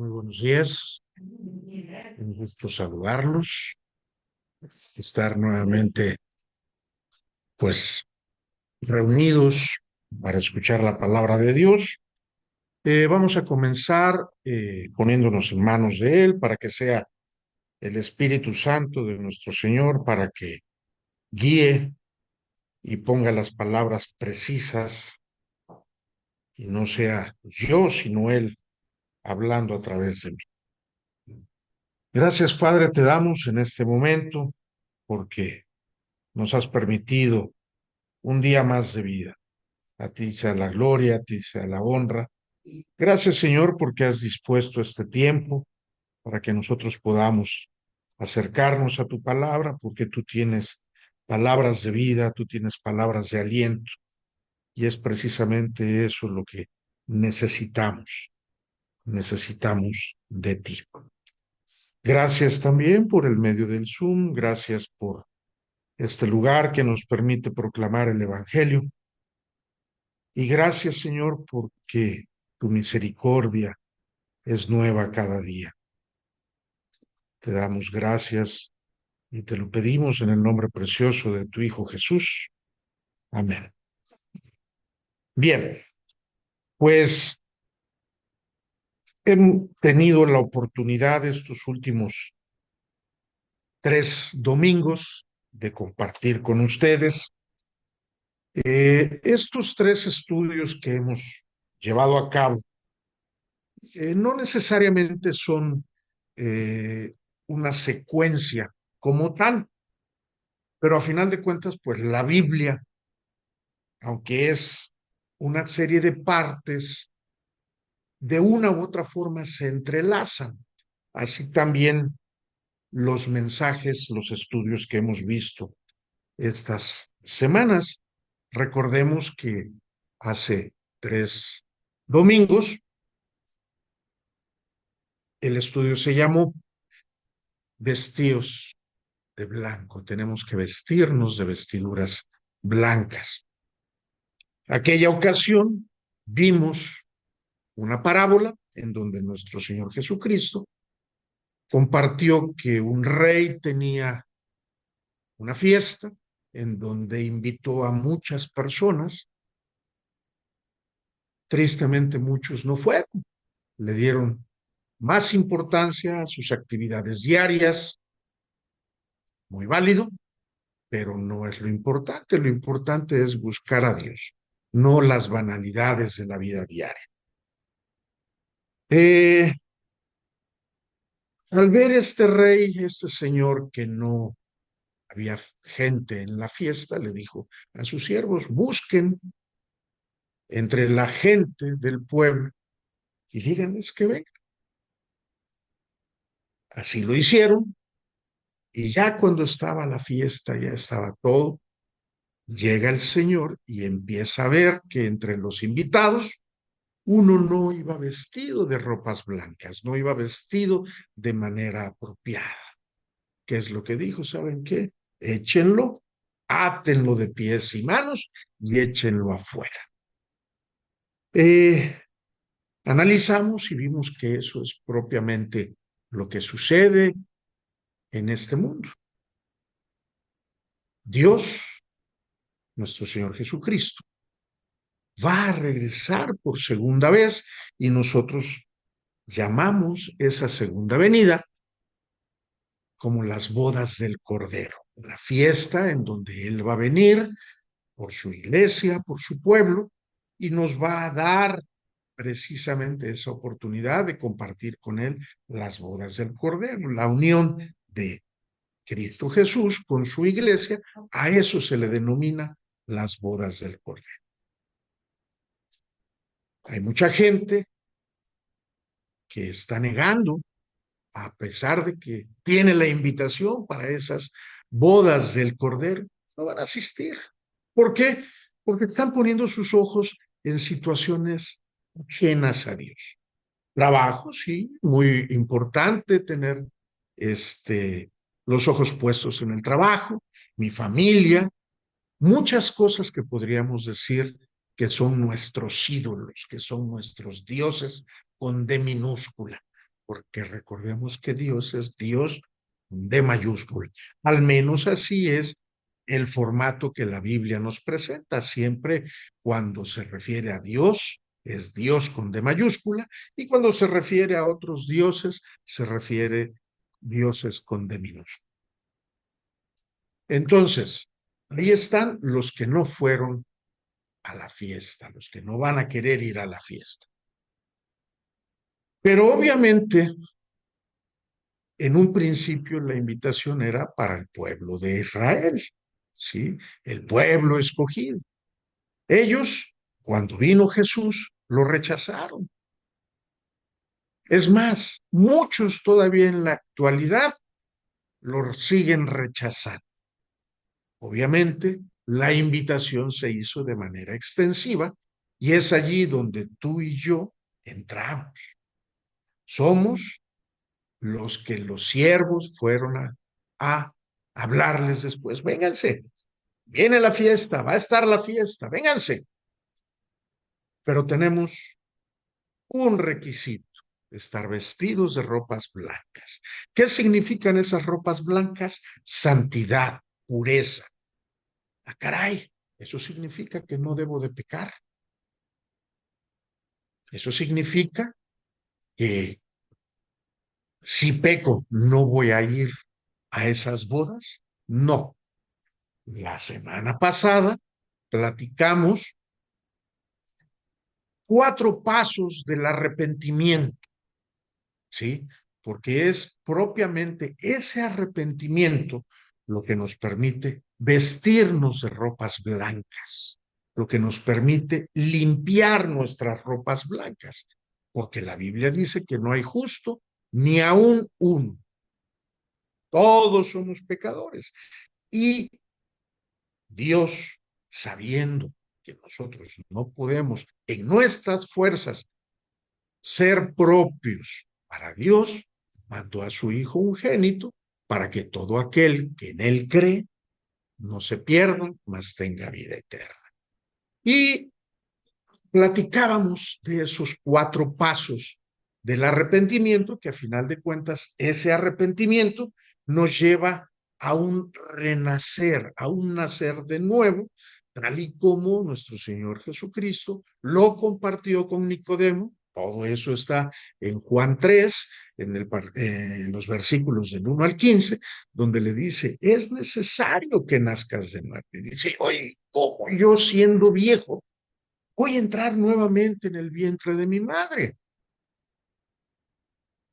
Muy buenos días, un gusto saludarlos, estar nuevamente, pues, reunidos para escuchar la palabra de Dios. Vamos a comenzar poniéndonos en manos de Él para que sea el Espíritu Santo de nuestro Señor, para que guíe y ponga las palabras precisas y no sea yo, sino Él hablando a través de mí. Gracias, Padre, te damos en este momento porque nos has permitido un día más de vida. A ti sea la gloria, a ti sea la honra. Gracias, Señor, porque has dispuesto este tiempo para que nosotros podamos acercarnos a tu palabra, porque tú tienes palabras de vida, tú tienes palabras de aliento, y es precisamente eso lo que necesitamos. Necesitamos de ti. Gracias también por el medio del Zoom, gracias por este lugar que nos permite proclamar el Evangelio. Y gracias, Señor, porque tu misericordia es nueva cada día. Te damos gracias y te lo pedimos en el nombre precioso de tu Hijo Jesús. Amén. Bien, pues he tenido la oportunidad estos últimos 3 domingos de compartir con ustedes estos 3 estudios que hemos llevado a cabo. No necesariamente son eh, una secuencia como tal, pero a final de cuentas, pues la Biblia, aunque es una serie de partes, de una u otra forma se entrelazan. Así también los mensajes, los estudios que hemos visto estas semanas. Recordemos que hace 3 domingos el estudio se llamó Vestidos de blanco. Tenemos que vestirnos de vestiduras blancas. Aquella ocasión vimos una parábola en donde nuestro Señor Jesucristo compartió que un rey tenía una fiesta en donde invitó a muchas personas. Tristemente muchos no fueron, le dieron más importancia a sus actividades diarias, muy válido, pero no es lo importante es buscar a Dios, no las banalidades de la vida diaria. Al ver este rey, este señor, que no había gente en la fiesta, le dijo a sus siervos: busquen entre la gente del pueblo y díganles que vengan. Así lo hicieron, y ya cuando estaba la fiesta, ya estaba todo, llega el señor y empieza a ver que entre los invitados uno no iba vestido de ropas blancas, no iba vestido de manera apropiada. ¿Qué es lo que dijo? ¿Saben qué? Échenlo, átenlo de pies y manos y échenlo afuera. Analizamos y vimos que eso es propiamente lo que sucede en este mundo. Dios, nuestro Señor Jesucristo, va a regresar por segunda vez, y nosotros llamamos esa segunda venida como las bodas del Cordero, la fiesta en donde Él va a venir por su iglesia, por su pueblo, y nos va a dar precisamente esa oportunidad de compartir con Él las bodas del Cordero, la unión de Cristo Jesús con su iglesia. A eso se le denomina las bodas del Cordero. Hay mucha gente que está negando, a pesar de que tiene la invitación para esas bodas del Cordero, no van a asistir. ¿Por qué? Porque están poniendo sus ojos en situaciones ajenas a Dios. Trabajo, sí, muy importante tener los ojos puestos en el trabajo, mi familia, muchas cosas que podríamos decir que son nuestros ídolos, que son nuestros dioses con D minúscula. porque recordemos que Dios es Dios de mayúscula. Al menos así es el formato que la Biblia nos presenta. Siempre cuando se refiere a Dios, es Dios con D mayúscula, y cuando se refiere a otros dioses, se refiere dioses con D minúscula. Entonces, ahí están los que no fueron a la fiesta, los que no van a querer ir a la fiesta. Pero obviamente, en un principio la invitación era para el pueblo de Israel, ¿sí? El pueblo escogido. Ellos, cuando vino Jesús, lo rechazaron. Es más, muchos todavía en la actualidad lo siguen rechazando. Obviamente, la invitación se hizo de manera extensiva y es allí donde tú y yo entramos. Somos los que los siervos fueron a hablarles después. Vénganse, viene la fiesta, va a estar la fiesta, vénganse. Pero tenemos un requisito, estar vestidos de ropas blancas. ¿Qué significan esas ropas blancas? Santidad, pureza. Ah, caray, eso significa que no debo de pecar. Eso significa que si peco, no voy a ir a esas bodas. No. La semana pasada platicamos 4 pasos del arrepentimiento, ¿sí? Porque es propiamente ese arrepentimiento lo que nos permite vestirnos de ropas blancas, lo que nos permite limpiar nuestras ropas blancas, porque la Biblia dice que no hay justo ni aún uno. Todos somos pecadores. Y Dios, sabiendo que nosotros no podemos en nuestras fuerzas ser propios para Dios, mandó a su Hijo unigénito para que todo aquel que en Él cree no se pierda, mas tenga vida eterna. Y platicábamos de esos 4 pasos del arrepentimiento, que a final de cuentas ese arrepentimiento nos lleva a un renacer, a un nacer de nuevo, tal y como nuestro Señor Jesucristo lo compartió con Nicodemo. Todo eso está en Juan 3, en los versículos del 1 al 15, donde le dice, es necesario que nazcas de nuevo. Y dice, oye, ¿cómo yo siendo viejo voy a entrar nuevamente en el vientre de mi madre?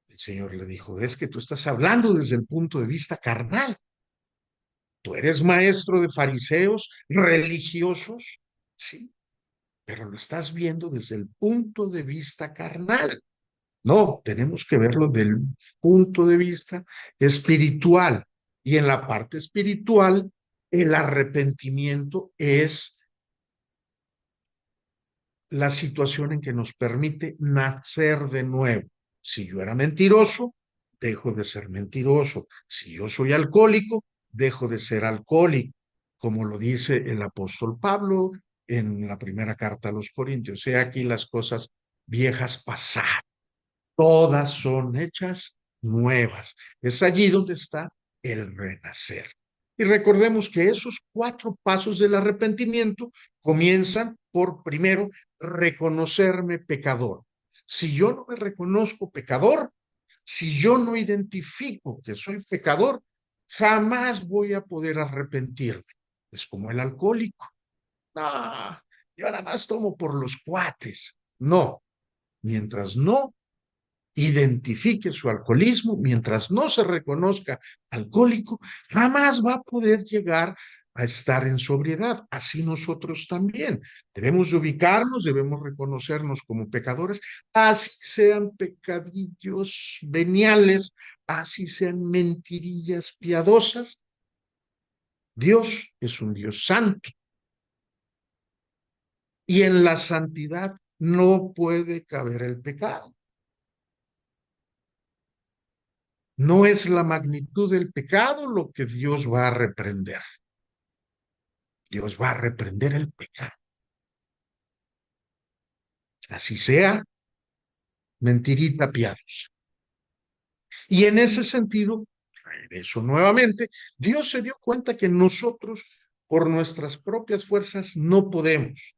El Señor le dijo, es que tú estás hablando desde el punto de vista carnal. Tú eres maestro de fariseos, religiosos, sí, pero lo estás viendo desde el punto de vista carnal. No, tenemos que verlo del punto de vista espiritual. Y en la parte espiritual, el arrepentimiento es la situación en que nos permite nacer de nuevo. Si yo era mentiroso, dejo de ser mentiroso. Si yo soy alcohólico, dejo de ser alcohólico, como lo dice el apóstol Pablo en la primera carta a los Corintios. He aquí las cosas viejas pasadas, todas son hechas nuevas. Es allí donde está el renacer. Y recordemos que esos 4 pasos del arrepentimiento comienzan por, primero, reconocerme pecador. Si yo no me reconozco pecador, si yo no identifico que soy pecador, jamás voy a poder arrepentirme. Es como el alcohólico. No, yo nada más tomo por los cuates. No, mientras no identifique su alcoholismo, mientras no se reconozca alcohólico, jamás va a poder llegar a estar en sobriedad. Así nosotros también. Debemos ubicarnos, debemos reconocernos como pecadores, así sean pecadillos veniales, así sean mentirillas piadosas. Dios es un Dios santo y en la santidad no puede caber el pecado. No es la magnitud del pecado lo que Dios va a reprender. Dios va a reprender el pecado. Así sea, mentirita piadosa. Y en ese sentido, eso nuevamente, Dios se dio cuenta que nosotros, por nuestras propias fuerzas, no podemos.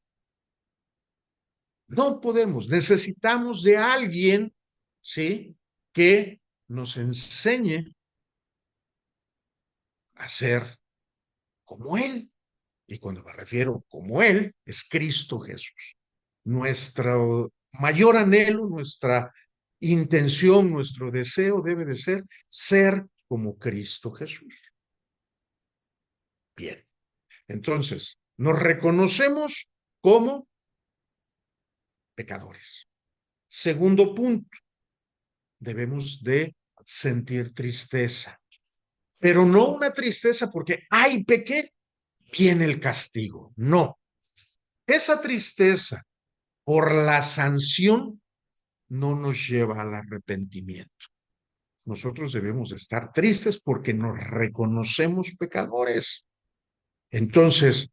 No podemos. Necesitamos de alguien, ¿sí?, que nos enseñe a ser como Él. Y cuando me refiero como Él, es Cristo Jesús. Nuestro mayor anhelo, nuestra intención, nuestro deseo debe de ser como Cristo Jesús. Bien, entonces, nos reconocemos como pecadores. Segundo punto, debemos de sentir tristeza, pero no una tristeza porque, ay, pequé, viene el castigo. No, esa tristeza por la sanción no nos lleva al arrepentimiento. Nosotros debemos estar tristes porque nos reconocemos pecadores. Entonces,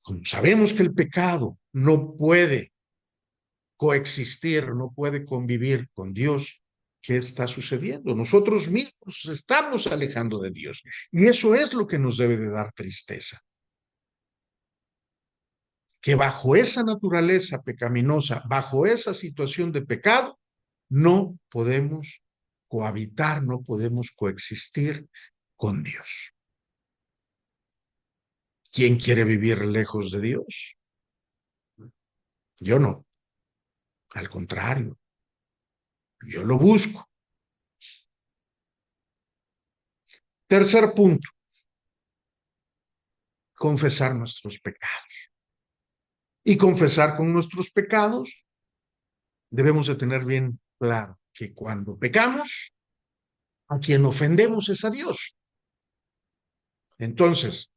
como sabemos que el pecado no puede coexistir, no puede convivir con Dios, ¿qué está sucediendo? Nosotros mismos nos estamos alejando de Dios. Y eso es lo que nos debe de dar tristeza. Que bajo esa naturaleza pecaminosa, bajo esa situación de pecado, no podemos cohabitar, no podemos coexistir con Dios. ¿Quién quiere vivir lejos de Dios? Yo no. Al contrario, yo lo busco. Tercer punto, confesar nuestros pecados. Y confesar con nuestros pecados, debemos de tener bien claro que cuando pecamos, a quien ofendemos es a Dios. Entonces,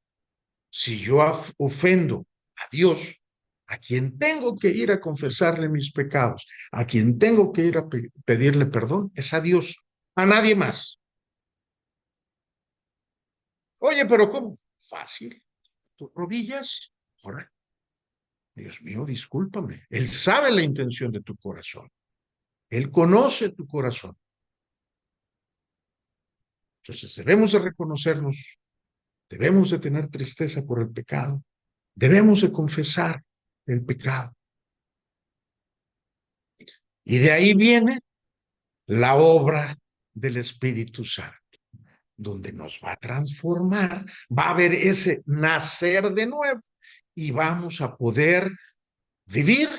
si yo ofendo a Dios, a quien tengo que ir a confesarle mis pecados, a quien tengo que ir a pedirle perdón, es a Dios, a nadie más. Oye, pero ¿cómo? Fácil. Tus rodillas, ahora, Dios mío, discúlpame. Él sabe la intención de tu corazón. Él conoce tu corazón. Entonces debemos de reconocernos, debemos de tener tristeza por el pecado, debemos de confesar el pecado. Y de ahí viene la obra del Espíritu Santo, donde nos va a transformar, va a haber ese nacer de nuevo y vamos a poder vivir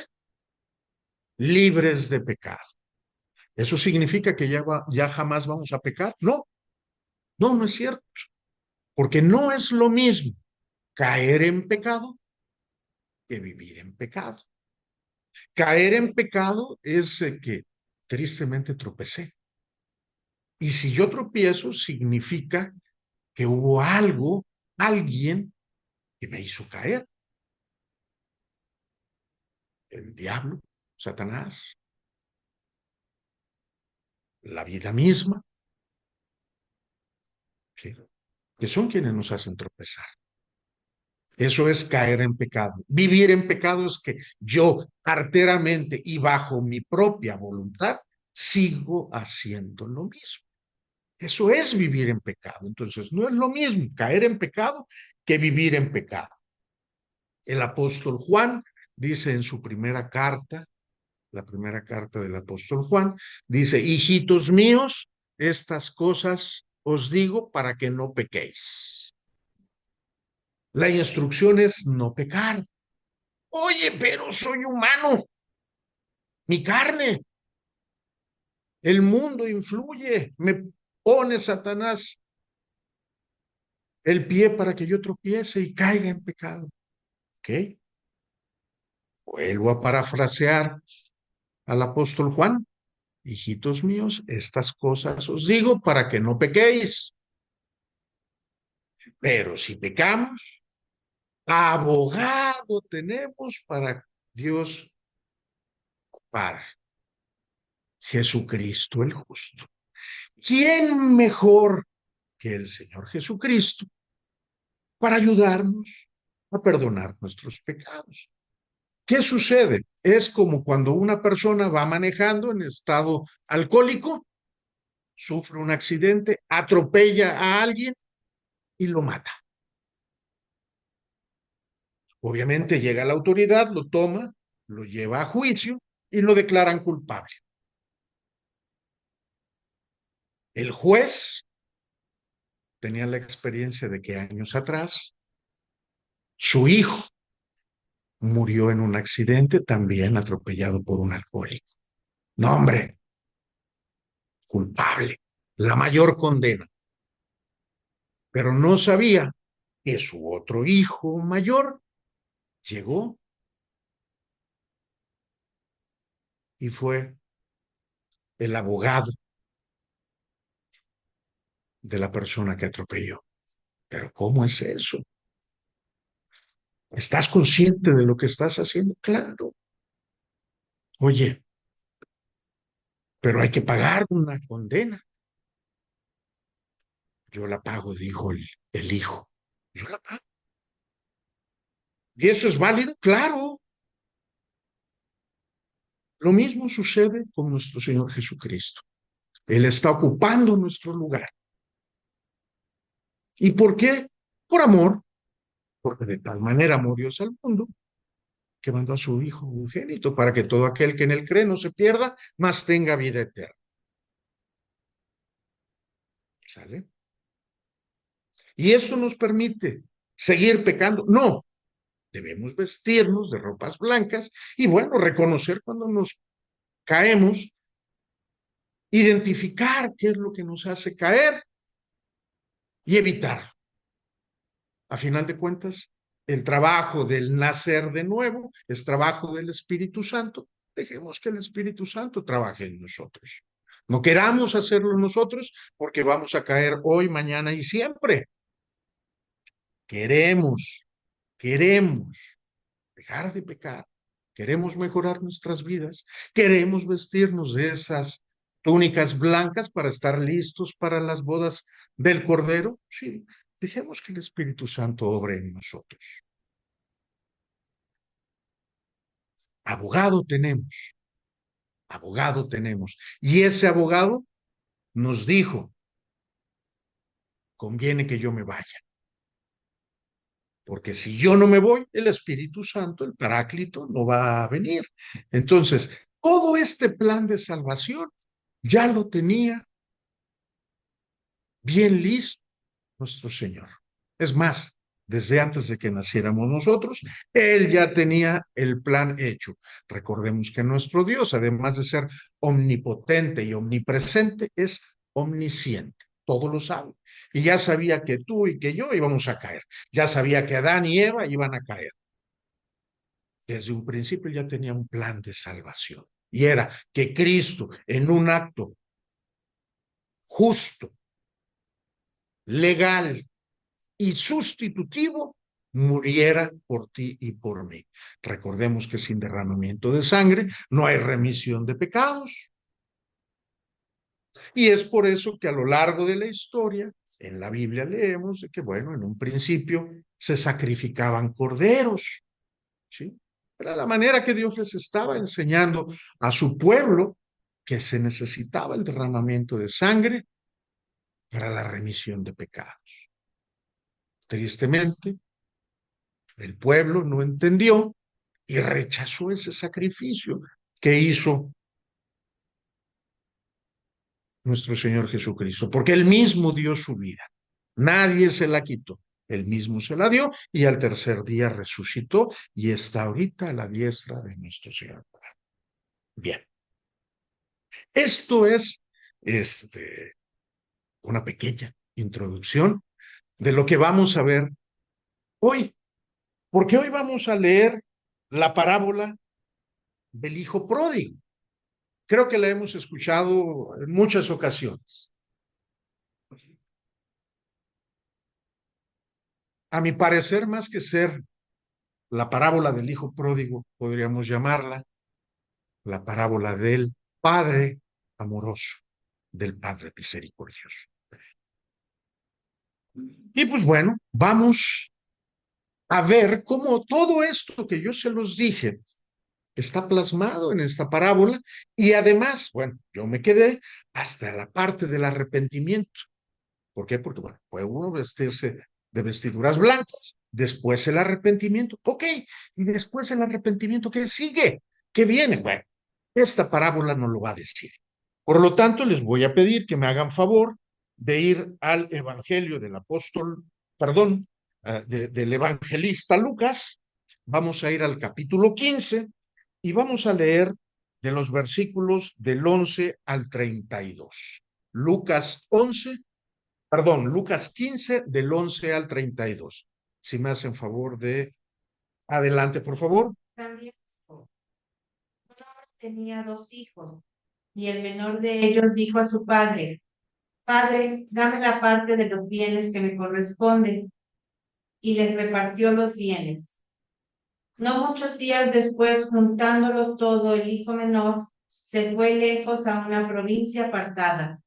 libres de pecado. ¿Eso significa que ya jamás vamos a pecar? No, no, no es cierto, porque no es lo mismo caer en pecado que vivir en pecado. Caer en pecado es que tristemente tropecé. Y si yo tropiezo, significa que hubo algo, alguien que me hizo caer. El diablo, Satanás, la vida misma, ¿sí?, que son quienes nos hacen tropezar. Eso es caer en pecado. Vivir en pecado es que yo arteramente y bajo mi propia voluntad sigo haciendo lo mismo. Eso es vivir en pecado. Entonces, no es lo mismo caer en pecado que vivir en pecado. El apóstol Juan dice en su primera carta, la primera carta del apóstol Juan, dice, hijitos míos, estas cosas os digo para que no pequéis. La instrucción es no pecar. Oye, pero soy humano, mi carne, el mundo influye, me pone Satanás el pie para que yo tropiece y caiga en pecado. ¿Ok? Vuelvo a parafrasear al apóstol Juan. Hijitos míos, estas cosas os digo para que no pequéis. Pero si pecamos, abogado tenemos para Dios, para Jesucristo el justo. ¿Quién mejor que el Señor Jesucristo para ayudarnos a perdonar nuestros pecados? ¿Qué sucede? Es como cuando una persona va manejando en estado alcohólico sufre un accidente, atropella a alguien y lo mata. Obviamente llega la autoridad, lo toma, lo lleva a juicio y lo declaran culpable. El juez tenía la experiencia de que años atrás su hijo murió en un accidente también atropellado por un alcohólico. No, hombre, culpable, la mayor condena. Pero no sabía que su otro hijo mayor llegó y fue el abogado de la persona que atropelló. Pero ¿cómo es eso? ¿Estás consciente de lo que estás haciendo? Claro. Oye, pero hay que pagar una condena. Yo la pago, dijo el hijo. Yo la pago. ¿Y eso es válido? Claro. Lo mismo sucede con nuestro Señor Jesucristo. Él está ocupando nuestro lugar. ¿Y por qué? Por amor, porque de tal manera amó Dios al mundo que mandó a su Hijo unigénito para que todo aquel que en él cree no se pierda, mas tenga vida eterna. ¿Sale? Y eso nos permite seguir pecando. No, debemos vestirnos de ropas blancas y bueno, reconocer cuando nos caemos, identificar qué es lo que nos hace caer y evitar. A final de cuentas, el trabajo del nacer de nuevo es trabajo del Espíritu Santo. Dejemos que el Espíritu Santo trabaje en nosotros. No queramos hacerlo nosotros porque vamos a caer hoy, mañana y siempre. Queremos, queremos dejar de pecar. Queremos mejorar nuestras vidas. Queremos vestirnos de esas túnicas blancas para estar listos para las bodas del Cordero. Sí, dejemos que el Espíritu Santo obre en nosotros. Abogado tenemos, abogado tenemos. Y ese abogado nos dijo, conviene que yo me vaya. Porque si yo no me voy, el Espíritu Santo, el Paráclito, no va a venir. Entonces, todo este plan de salvación ya lo tenía bien listo nuestro Señor. Es más, desde antes de que naciéramos nosotros, Él ya tenía el plan hecho. Recordemos que nuestro Dios, además de ser omnipotente y omnipresente, es omnisciente. Todo lo sabe. Y ya sabía que tú y que yo íbamos a caer. Ya sabía que Adán y Eva iban a caer. Desde un principio ya tenía un plan de salvación. Y era que Cristo, en un acto justo, legal, y sustitutivo muriera por ti y por mí. Recordemos que sin derramamiento de sangre no hay remisión de pecados. Y es por eso que a lo largo de la historia, en la Biblia leemos de que, bueno, en un principio se sacrificaban corderos, ¿sí? Era la manera que Dios les estaba enseñando a su pueblo que se necesitaba el derramamiento de sangre para la remisión de pecados. Tristemente, el pueblo no entendió y rechazó ese sacrificio que hizo nuestro Señor Jesucristo, porque Él mismo dio su vida. Nadie se la quitó. Él mismo se la dio y al tercer día resucitó y está ahorita a la diestra de nuestro Señor. Bien, esto es una pequeña introducción de lo que vamos a ver hoy, porque hoy vamos a leer la parábola del hijo pródigo. Creo que la hemos escuchado en muchas ocasiones. A mi parecer, más que ser la parábola del hijo pródigo, podríamos llamarla la parábola del padre amoroso, del padre misericordioso. Y pues bueno, vamos a ver cómo todo esto que yo se los dije está plasmado en esta parábola y además, bueno, yo me quedé hasta la parte del arrepentimiento. ¿Por qué? Porque, bueno, puede uno vestirse de vestiduras blancas, después el arrepentimiento, ok, y después el arrepentimiento, ¿qué sigue? ¿Qué viene? Bueno, esta parábola no lo va a decir. Por lo tanto, les voy a pedir que me hagan favor de ir al Evangelio del apóstol, perdón, del evangelista Lucas. Vamos a ir al capítulo 15 y vamos a leer de los versículos del 11 al 32. Lucas 11, perdón, Lucas 15 del 11 al 32. Si me hacen favor de adelante, por favor. También dijo, un hombre tenía dos hijos, y el menor de ellos dijo a su padre, Padre, dame la parte de los bienes que me corresponden, y les repartió los bienes. No muchos días después, juntándolo todo, el hijo menor se fue lejos a una provincia apartada,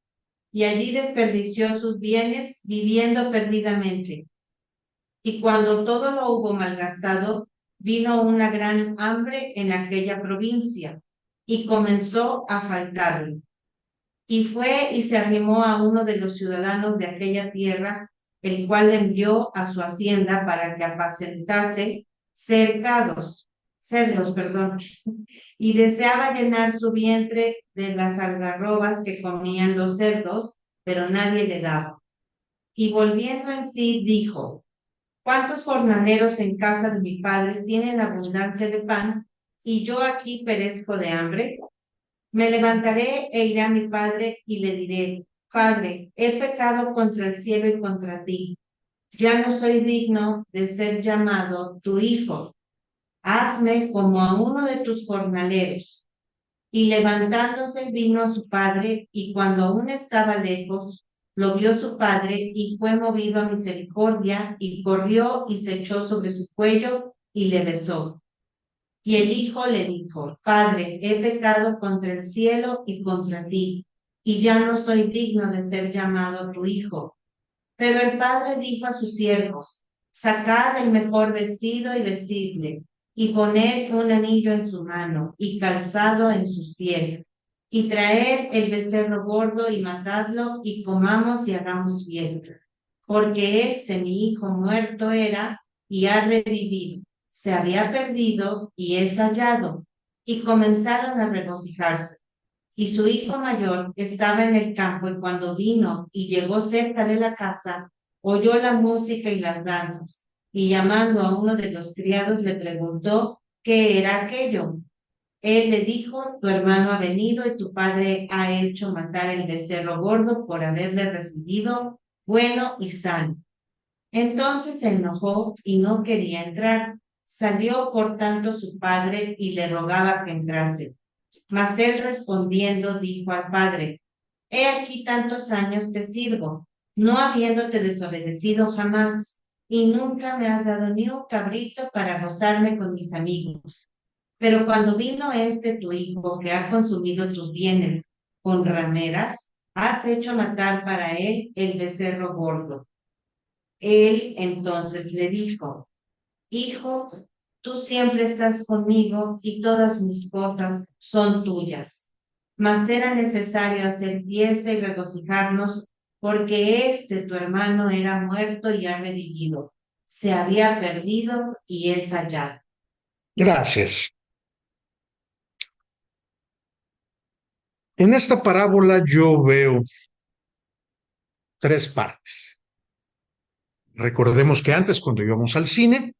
y allí desperdició sus bienes viviendo perdidamente. Y cuando todo lo hubo malgastado, vino una gran hambre en aquella provincia, y comenzó a faltarle. Y fue y se arrimó a uno de los ciudadanos de aquella tierra, el cual le envió a su hacienda para que apacentase cerdos, perdón, y deseaba llenar su vientre de las algarrobas que comían los cerdos, pero nadie le daba. Y volviendo en sí, dijo, ¿cuántos jornaleros en casa de mi padre tienen abundancia de pan, y yo aquí perezco de hambre? Me levantaré e iré a mi padre y le diré, Padre, he pecado contra el cielo y contra ti. Ya no soy digno de ser llamado tu hijo. Hazme como a uno de tus jornaleros. Y levantándose vino a su padre, y cuando aún estaba lejos, lo vio su padre, y fue movido a misericordia, y corrió y se echó sobre su cuello, y le besó. Y el hijo le dijo, Padre, he pecado contra el cielo y contra ti, y ya no soy digno de ser llamado tu hijo. Pero el padre dijo a sus siervos, sacad el mejor vestido y vestidle, y poned un anillo en su mano y calzado en sus pies, y traed el becerro gordo y matadlo, y comamos y hagamos fiesta. Porque mi hijo muerto era y ha revivido, se había perdido y es hallado. Y comenzaron a regocijarse. Y su hijo mayor estaba en el campo, y cuando vino y llegó cerca de la casa, oyó la música y las danzas, y llamando a uno de los criados le preguntó qué era aquello. Él le dijo, tu hermano ha venido y tu padre ha hecho matar el becerro gordo por haberle recibido bueno y sano. Entonces se enojó y no quería entrar. Salió por tanto su padre y le rogaba que entrase. Mas él respondiendo dijo al padre, he aquí tantos años te sirvo, no habiéndote desobedecido jamás, y nunca me has dado ni un cabrito para gozarme con mis amigos. Pero cuando vino tu hijo, que ha consumido tus bienes con rameras, has hecho matar para él el becerro gordo. Él entonces le dijo, Hijo, tú siempre estás conmigo y todas mis cosas son tuyas. Mas era necesario hacer fiesta y regocijarnos, porque tu hermano era muerto y ha revivido. Se había perdido y es hallado. Gracias. En esta parábola yo veo tres partes. Recordemos que antes, cuando íbamos al cine,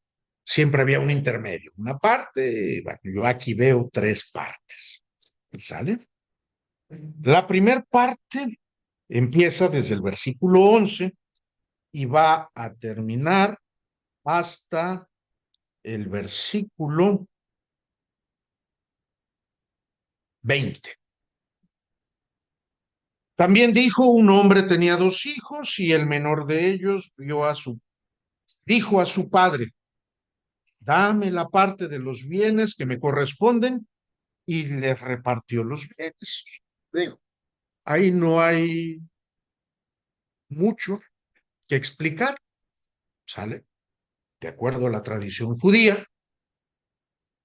siempre había un intermedio, una parte, bueno, yo aquí veo tres partes. ¿Sale? La primera parte empieza desde el versículo 11 y va a terminar hasta el versículo 20. También dijo, un hombre tenía dos hijos y el menor de ellos dijo a su padre, dame la parte de los bienes que me corresponden, y le repartió los bienes. Digo, ahí no hay mucho que explicar, ¿sale? De acuerdo a la tradición judía,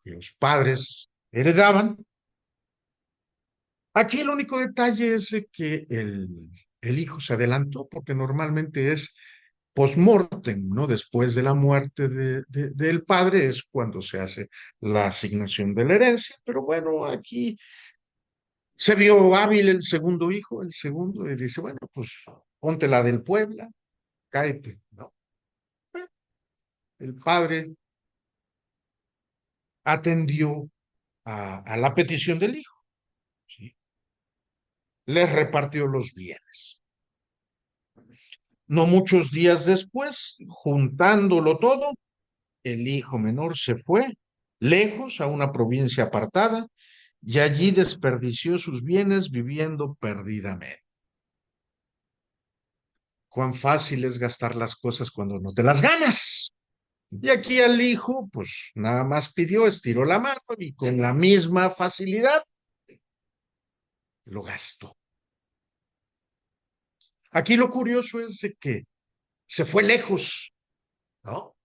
los padres heredaban. Aquí el único detalle es de que el hijo se adelantó, porque normalmente es post-mortem, ¿no? Después de la muerte del padre es cuando se hace la asignación de la herencia. Pero bueno, aquí se vio hábil el segundo hijo, el segundo, y dice, bueno, pues ponte la del Puebla, cáete, ¿no? El padre atendió a la petición del hijo, ¿sí? Les repartió los bienes. No muchos días después, juntándolo todo, el hijo menor se fue lejos a una provincia apartada y allí desperdició sus bienes viviendo perdidamente. Cuán fácil es gastar las cosas cuando no te las ganas. Y aquí al hijo, pues nada más pidió, estiró la mano y con la misma facilidad lo gastó. Aquí lo curioso es de que se fue lejos, ¿no?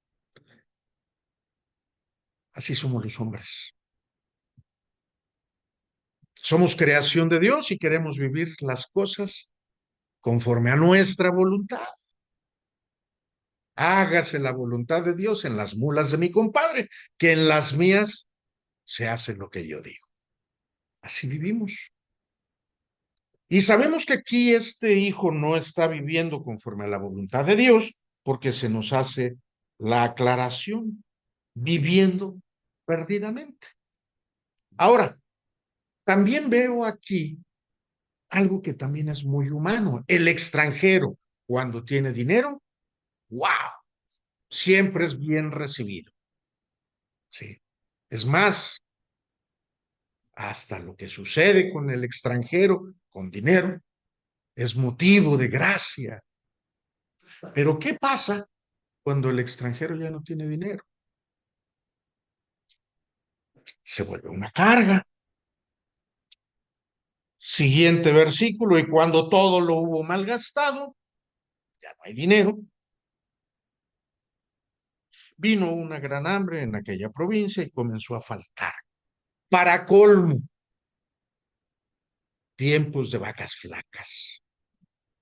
Así somos los hombres. Somos creación de Dios y queremos vivir las cosas conforme a nuestra voluntad. Hágase la voluntad de Dios en las mulas de mi compadre, que en las mías se hace lo que yo digo. Así vivimos. Y sabemos que aquí este hijo no está viviendo conforme a la voluntad de Dios, porque se nos hace la aclaración, viviendo perdidamente. Ahora, también veo aquí algo que también es muy humano. El extranjero, cuando tiene dinero, wow, siempre es bien recibido. Sí. Es más, hasta lo que sucede con el extranjero con dinero es motivo de gracia. Pero ¿qué pasa cuando el extranjero ya no tiene dinero? Se vuelve una carga. Siguiente versículo, y cuando todo lo hubo malgastado, ya no hay dinero, vino una gran hambre en aquella provincia y comenzó a faltar. Para colmo, tiempos de vacas flacas.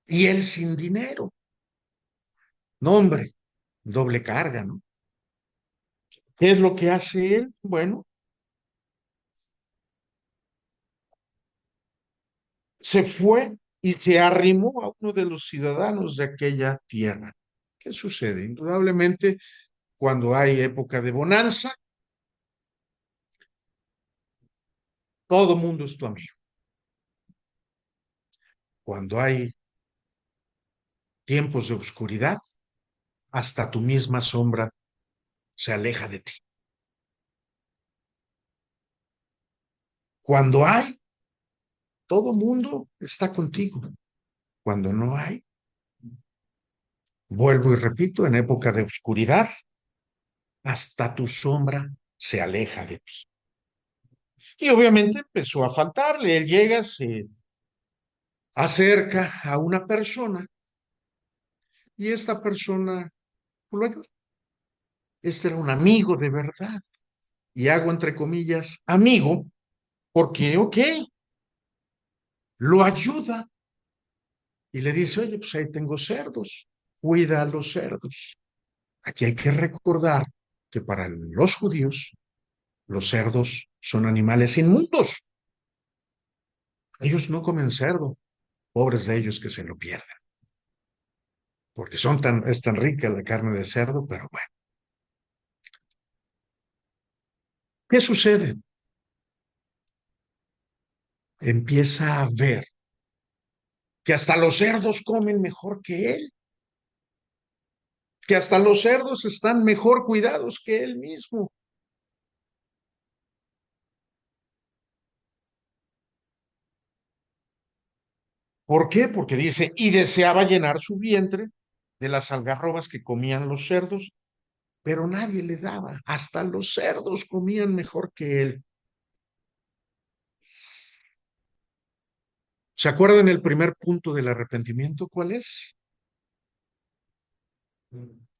Y él sin dinero. No, hombre, doble carga, ¿no? ¿Qué es lo que hace él? Bueno, se fue y se arrimó a uno de los ciudadanos de aquella tierra. ¿Qué sucede? Indudablemente, cuando hay época de bonanza, todo mundo es tu amigo. Cuando hay tiempos de oscuridad, hasta tu misma sombra se aleja de ti. Cuando hay, todo mundo está contigo. Cuando no hay, vuelvo y repito, en época de oscuridad, hasta tu sombra se aleja de ti. Y obviamente empezó a faltarle. Él llega, se acerca a una persona y esta persona lo ayuda. Este era un amigo de verdad. Y hago entre comillas amigo porque, ok, lo ayuda y le dice, oye, pues ahí tengo cerdos, cuida a los cerdos. Aquí hay que recordar que para los judíos los cerdos son animales inmundos. Ellos no comen cerdo, pobres de ellos que se lo pierdan, porque es tan rica la carne de cerdo, pero bueno. ¿Qué sucede? Empieza a ver que hasta los cerdos comen mejor que él, que hasta los cerdos están mejor cuidados que él mismo. ¿Por qué? Porque dice, y deseaba llenar su vientre de las algarrobas que comían los cerdos, pero nadie le daba. Hasta los cerdos comían mejor que él. ¿Se acuerdan el primer punto del arrepentimiento? ¿Cuál es?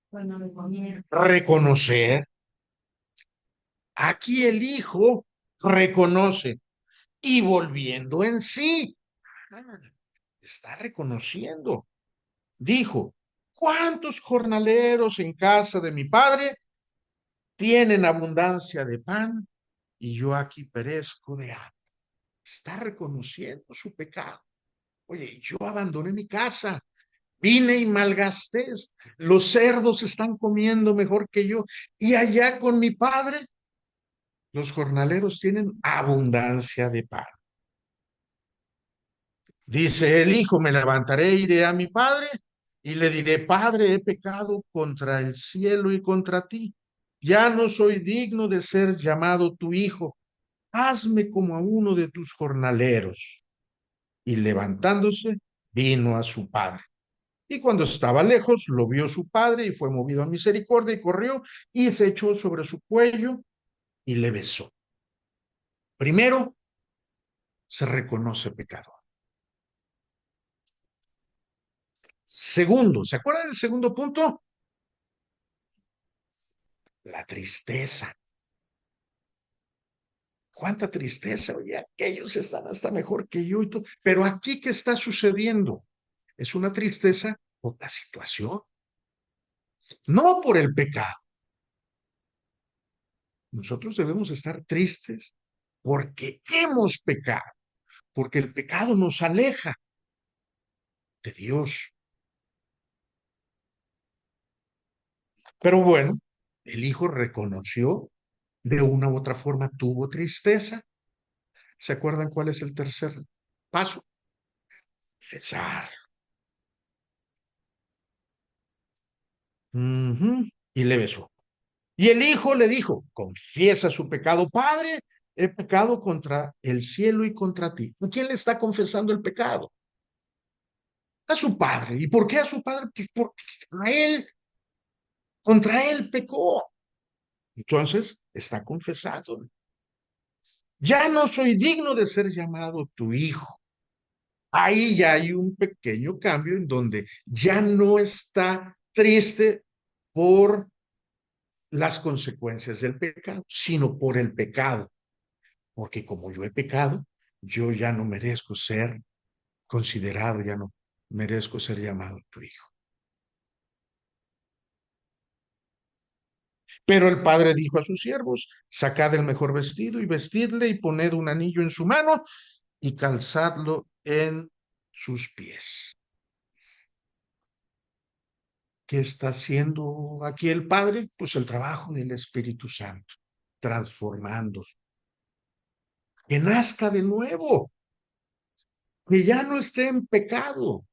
Cuando me comieron. Reconocer. Aquí el hijo reconoce y volviendo en sí. Ah, está reconociendo. Dijo, ¿cuántos jornaleros en casa de mi padre tienen abundancia de pan y yo aquí perezco de hambre? Está reconociendo su pecado. Oye, yo abandoné mi casa, vine y malgasté, los cerdos están comiendo mejor que yo y allá con mi padre los jornaleros tienen abundancia de pan. Dice el hijo, me levantaré, iré a mi padre y le diré, Padre, he pecado contra el cielo y contra ti. Ya no soy digno de ser llamado tu hijo. Hazme como a uno de tus jornaleros. Y levantándose, vino a su padre. Y cuando estaba lejos, lo vio su padre y fue movido a misericordia y corrió y se echó sobre su cuello y le besó. Primero, se reconoce pecador. Segundo, ¿se acuerdan del segundo punto? La tristeza. Cuánta tristeza, oye, aquellos están hasta mejor que yo y todo. Pero aquí, ¿qué está sucediendo? Es una tristeza por la situación, no por el pecado. Nosotros debemos estar tristes porque hemos pecado, porque el pecado nos aleja de Dios. Pero bueno, el hijo reconoció de una u otra forma, tuvo tristeza. ¿Se acuerdan cuál es el tercer paso? Cesar. Y le besó. Y el hijo le dijo, confiesa su pecado, padre, he pecado contra el cielo y contra ti. ¿A quién le está confesando el pecado? A su padre. ¿Y por qué a su padre? Pues porque a él, contra él pecó. Entonces, está confesando. Ya no soy digno de ser llamado tu hijo. Ahí ya hay un pequeño cambio en donde ya no está triste por las consecuencias del pecado, sino por el pecado. Porque como yo he pecado, yo ya no merezco ser considerado, ya no merezco ser llamado tu hijo. Pero el padre dijo a sus siervos, sacad el mejor vestido y vestidle y poned un anillo en su mano y calzadlo en sus pies. ¿Qué está haciendo aquí el padre? Pues el trabajo del Espíritu Santo, transformando, que nazca de nuevo, que ya no esté en pecado.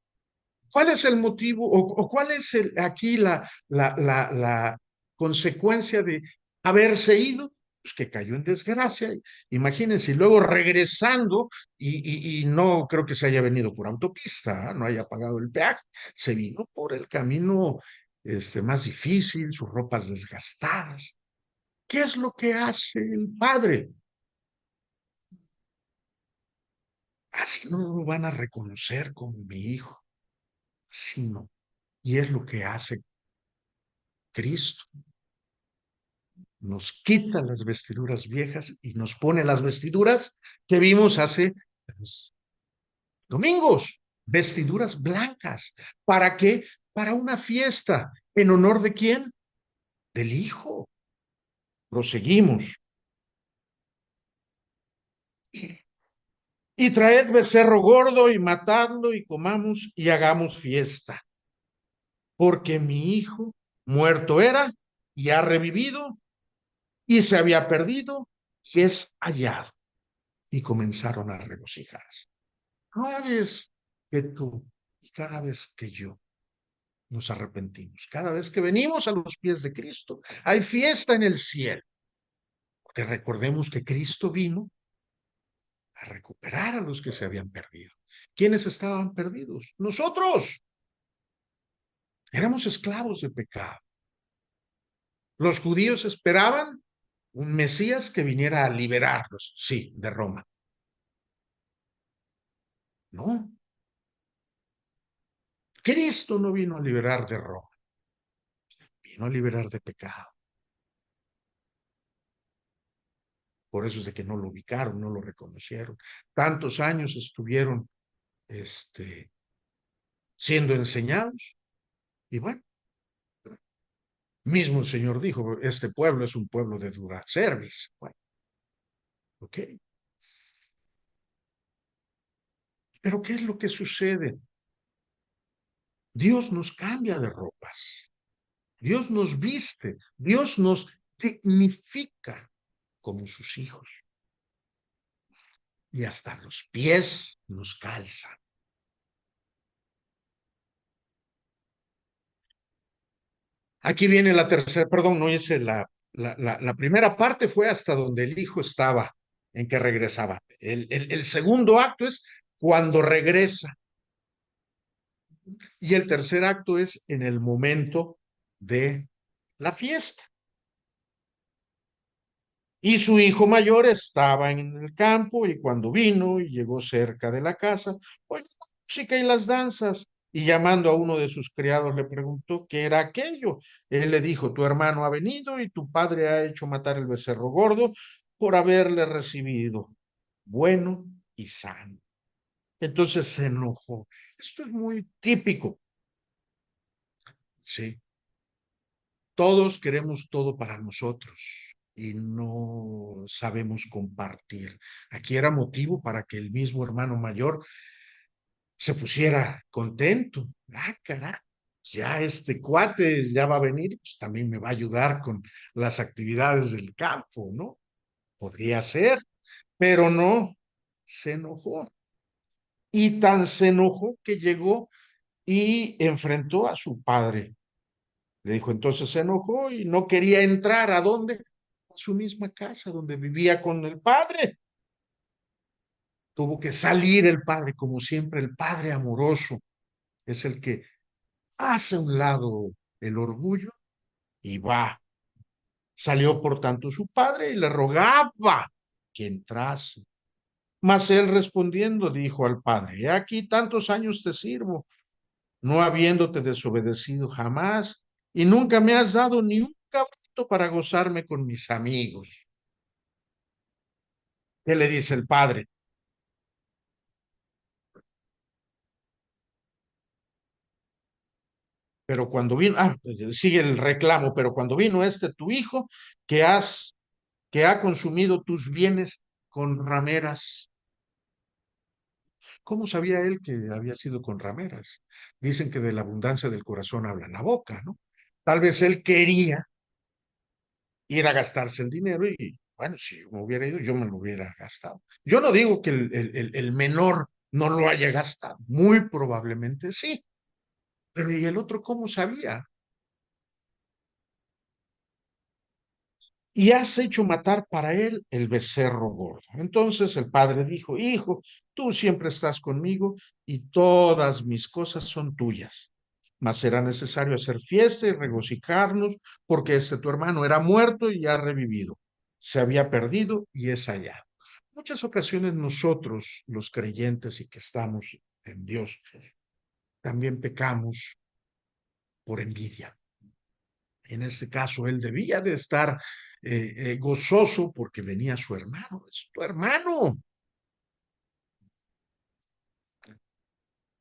¿Cuál es el motivo o cuál es aquí la consecuencia de haberse ido? Pues que cayó en desgracia. Imagínense, y luego regresando, y no creo que se haya venido por autopista, ¿eh? No haya pagado el peaje, se vino por el camino más difícil, sus ropas desgastadas. ¿Qué es lo que hace el padre? Así no lo van a reconocer como mi hijo, así no. Y es lo que hace Cristo. Nos quita las vestiduras viejas y nos pone las vestiduras que vimos hace 3 domingos, vestiduras blancas. ¿Para qué? Para una fiesta. ¿En honor de quién? Del Hijo. Proseguimos. Y traed becerro gordo y matadlo y comamos y hagamos fiesta. Porque mi hijo muerto era y ha revivido y se había perdido y es hallado. Y comenzaron a regocijarse. Cada vez que tú y cada vez que yo nos arrepentimos, cada vez que venimos a los pies de Cristo, hay fiesta en el cielo. Porque recordemos que Cristo vino a recuperar a los que se habían perdido. ¿Quiénes estaban perdidos? Nosotros. Éramos esclavos de pecado. Los judíos esperaban un Mesías que viniera a liberarlos, sí, de Roma. No, Cristo no vino a liberar de Roma, vino a liberar de pecado. Por eso es de que no lo ubicaron, no lo reconocieron. Tantos años estuvieron siendo enseñados. Y bueno, mismo el Señor dijo, este pueblo es un pueblo de dura service. Bueno, ok. Pero ¿qué es lo que sucede? Dios nos cambia de ropas. Dios nos viste. Dios nos dignifica como sus hijos. Y hasta los pies nos calza. Aquí viene la tercera, perdón, no hice la primera parte fue hasta donde el hijo estaba, en que regresaba. El segundo acto es cuando regresa. Y el tercer acto es en el momento de la fiesta. Y su hijo mayor estaba en el campo y cuando vino y llegó cerca de la casa, oye, la música y las danzas. Y llamando a uno de sus criados le preguntó qué era aquello. Él le dijo, tu hermano ha venido y tu padre ha hecho matar el becerro gordo por haberle recibido bueno y sano. Entonces se enojó. Esto es muy típico, ¿sí? Todos queremos todo para nosotros y no sabemos compartir. Aquí era motivo para que el mismo hermano mayor se pusiera contento. Ah, caray, ya este cuate ya va a venir, pues también me va a ayudar con las actividades del campo, ¿no? Podría ser, pero no, se enojó. Y tan se enojó que llegó y enfrentó a su padre. Le dijo, entonces se enojó y no quería entrar. ¿A dónde? A su misma casa, donde vivía con el padre. Tuvo que salir el padre, como siempre, el padre amoroso es el que hace a un lado el orgullo y va. Salió por tanto su padre y le rogaba que entrase. Mas él respondiendo dijo al padre, he aquí tantos años te sirvo, no habiéndote desobedecido jamás, y nunca me has dado ni un cabrito para gozarme con mis amigos. ¿Qué le dice el padre? Pero cuando vino, sigue el reclamo, pero cuando vino este tu hijo, que ha consumido tus bienes con rameras. ¿Cómo sabía él que había sido con rameras? Dicen que de la abundancia del corazón habla la boca, ¿no? Tal vez él quería ir a gastarse el dinero y, bueno, si me hubiera ido, yo me lo hubiera gastado. Yo no digo que el menor no lo haya gastado, muy probablemente sí, pero ¿y el otro cómo sabía? Y has hecho matar para él el becerro gordo. Entonces el padre dijo, hijo, tú siempre estás conmigo y todas mis cosas son tuyas. Mas será necesario hacer fiesta y regocijarnos porque este tu hermano era muerto y ha revivido. Se había perdido y es hallado. Muchas ocasiones nosotros, los creyentes y que estamos en Dios, también pecamos por envidia. En este caso, él debía de estar gozoso porque venía su hermano, es tu hermano,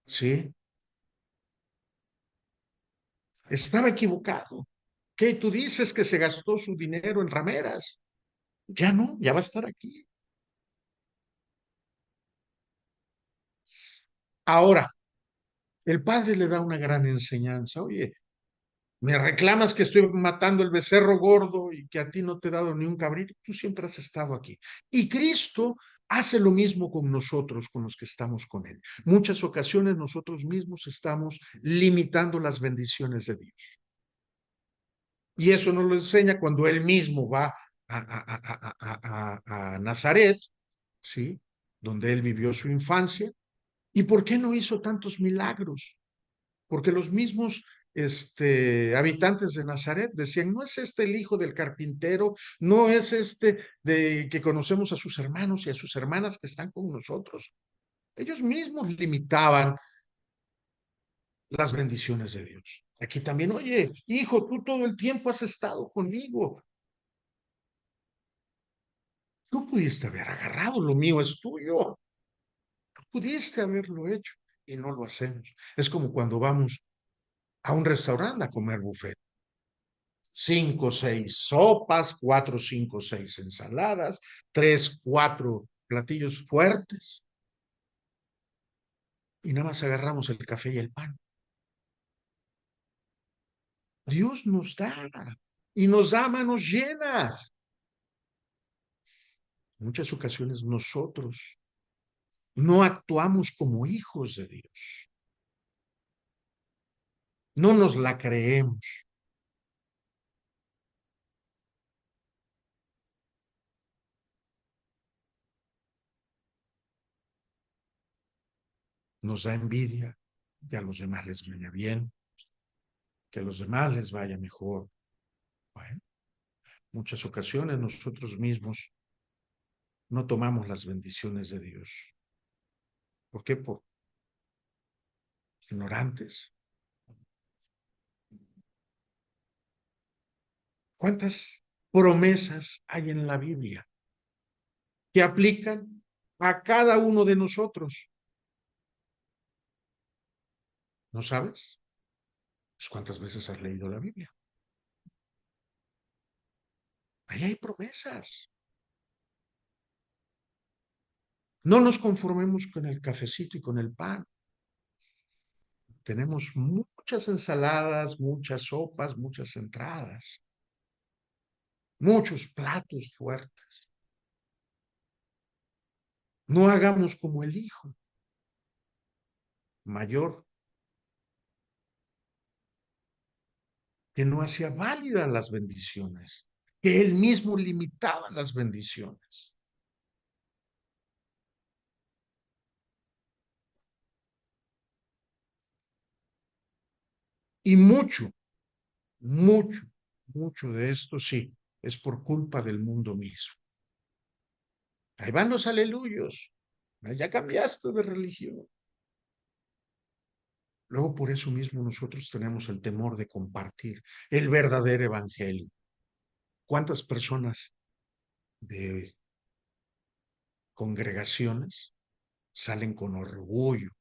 ¿sí? Estaba equivocado. ¿Qué tú dices que se gastó su dinero en rameras? Ya no, ya va a estar aquí. Ahora, el padre le da una gran enseñanza. Oye, me reclamas que estoy matando el becerro gordo y que a ti no te he dado ni un cabrito. Tú siempre has estado aquí. Y Cristo hace lo mismo con nosotros, con los que estamos con Él. Muchas ocasiones nosotros mismos estamos limitando las bendiciones de Dios. Y eso nos lo enseña cuando Él mismo va a Nazaret, ¿sí? Donde Él vivió su infancia. ¿Y por qué no hizo tantos milagros? Porque los mismos habitantes de Nazaret decían, no es este el hijo del carpintero, no es este de que conocemos a sus hermanos y a sus hermanas que están con nosotros. Ellos mismos limitaban las bendiciones de Dios. Aquí también, oye, hijo, tú todo el tiempo has estado conmigo. Tú pudiste haber agarrado, lo mío es tuyo. Tú pudiste haberlo hecho y no lo hacemos. Es como cuando vamos a un restaurante a comer buffet. 5 o 6 sopas, 4, 5, 6 ensaladas, 3, 4 platillos fuertes y nada más agarramos el café y el pan. Dios nos da y nos da a manos llenas. En muchas ocasiones nosotros no actuamos como hijos de Dios. No nos la creemos. Nos da envidia que a los demás les vaya bien, que a los demás les vaya mejor. Bueno, muchas ocasiones nosotros mismos no tomamos las bendiciones de Dios. ¿Por qué? Por ignorantes. ¿Cuántas promesas hay en la Biblia que aplican a cada uno de nosotros? ¿No sabes? Pues ¿cuántas veces has leído la Biblia? Ahí hay promesas. No nos conformemos con el cafecito y con el pan. Tenemos muchas ensaladas, muchas sopas, muchas entradas, muchos platos fuertes. No hagamos como el hijo mayor que no hacía válidas las bendiciones, que él mismo limitaba las bendiciones. Y mucho, mucho de esto sí, es por culpa del mundo mismo. Ahí van los aleluyos. Ya cambiaste de religión. Luego por eso mismo nosotros tenemos el temor de compartir el verdadero evangelio. ¿Cuántas personas de congregaciones salen con orgullo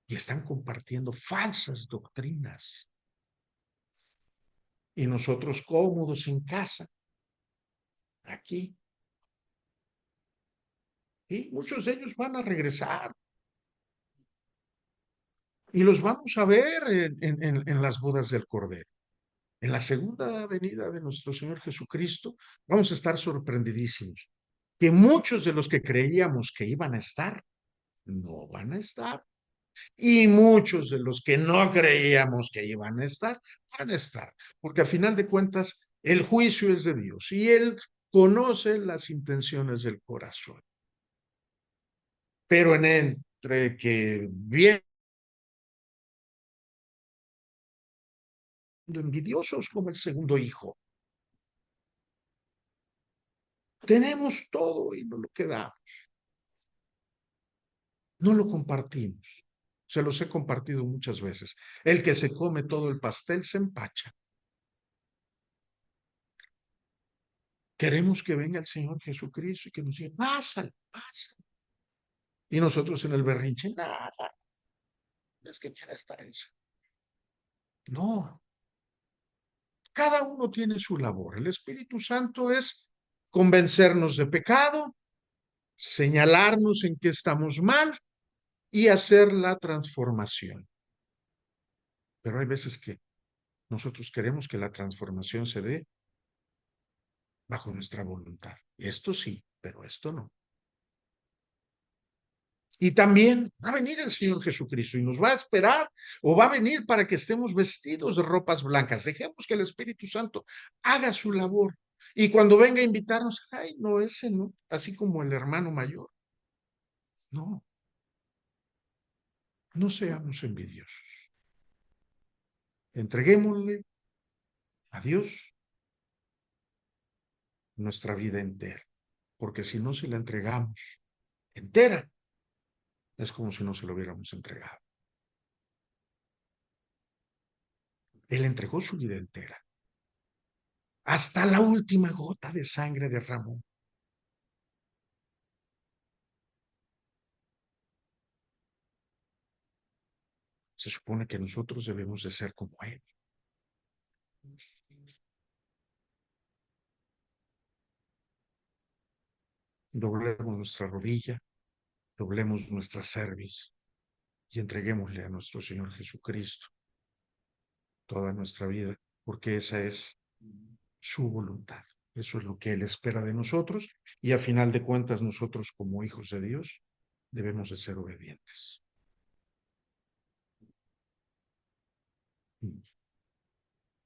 y están compartiendo falsas doctrinas? Y nosotros cómodos en casa, aquí. Y muchos de ellos van a regresar y los vamos a ver en las bodas del Cordero. En la segunda venida de nuestro Señor Jesucristo, vamos a estar sorprendidísimos. Que muchos de los que creíamos que iban a estar, no van a estar. Y muchos de los que no creíamos que iban a estar, van a estar. Porque a final de cuentas, el juicio es de Dios y Él conoce las intenciones del corazón. Pero entre que viendo envidiosos como el segundo hijo, tenemos todo y no lo quedamos. No lo compartimos. Se los he compartido muchas veces. El que se come todo el pastel se empacha. Queremos que venga el Señor Jesucristo y que nos diga, pásale, pásale. Y nosotros en el berrinche, nada, es que quiera estar esa. No, cada uno tiene su labor. El Espíritu Santo es convencernos de pecado, señalarnos en que estamos mal y hacer la transformación. Pero hay veces que nosotros queremos que la transformación se dé bajo nuestra voluntad. Esto sí, pero esto no. Y también va a venir el Señor Jesucristo y nos va a esperar o va a venir para que estemos vestidos de ropas blancas. Dejemos que el Espíritu Santo haga su labor. Y cuando venga a invitarnos, ay, no, ese no, así como el hermano mayor. No, no seamos envidiosos. Entreguémosle a Dios nuestra vida entera. Porque si no se la entregamos entera, es como si no se lo hubiéramos entregado. Él entregó su vida entera. Hasta la última gota de sangre derramó. Se supone que nosotros debemos de ser como Él. Doblemos nuestra rodilla, doblemos nuestra cerviz y entreguémosle a nuestro Señor Jesucristo toda nuestra vida, porque esa es su voluntad. Eso es lo que Él espera de nosotros y a final de cuentas nosotros como hijos de Dios debemos de ser obedientes.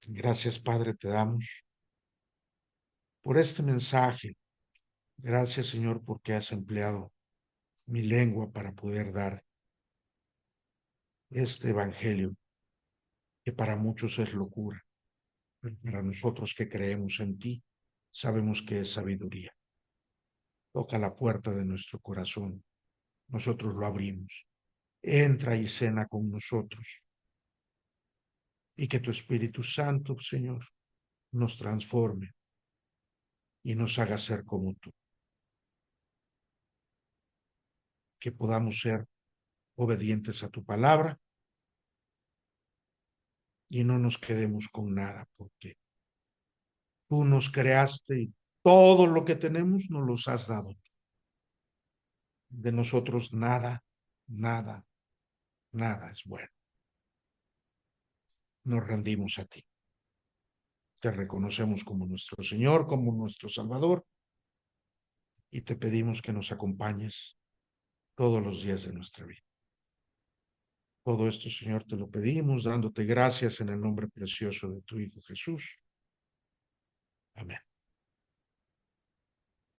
Gracias, Padre, te damos por este mensaje. Gracias, Señor, porque has empleado mi lengua para poder dar este evangelio, que para muchos es locura, pero para nosotros que creemos en ti, sabemos que es sabiduría. Toca la puerta de nuestro corazón, nosotros lo abrimos. Entra y cena con nosotros, y que tu Espíritu Santo, Señor, nos transforme y nos haga ser como tú. Que podamos ser obedientes a tu palabra y no nos quedemos con nada, porque tú nos creaste y todo lo que tenemos nos los has dado. De nosotros nada, nada, nada es bueno. Nos rendimos a ti. Te reconocemos como nuestro Señor, como nuestro Salvador, y te pedimos que nos acompañes todos los días de nuestra vida. Todo esto, Señor, te lo pedimos, dándote gracias en el nombre precioso de tu Hijo Jesús. Amén.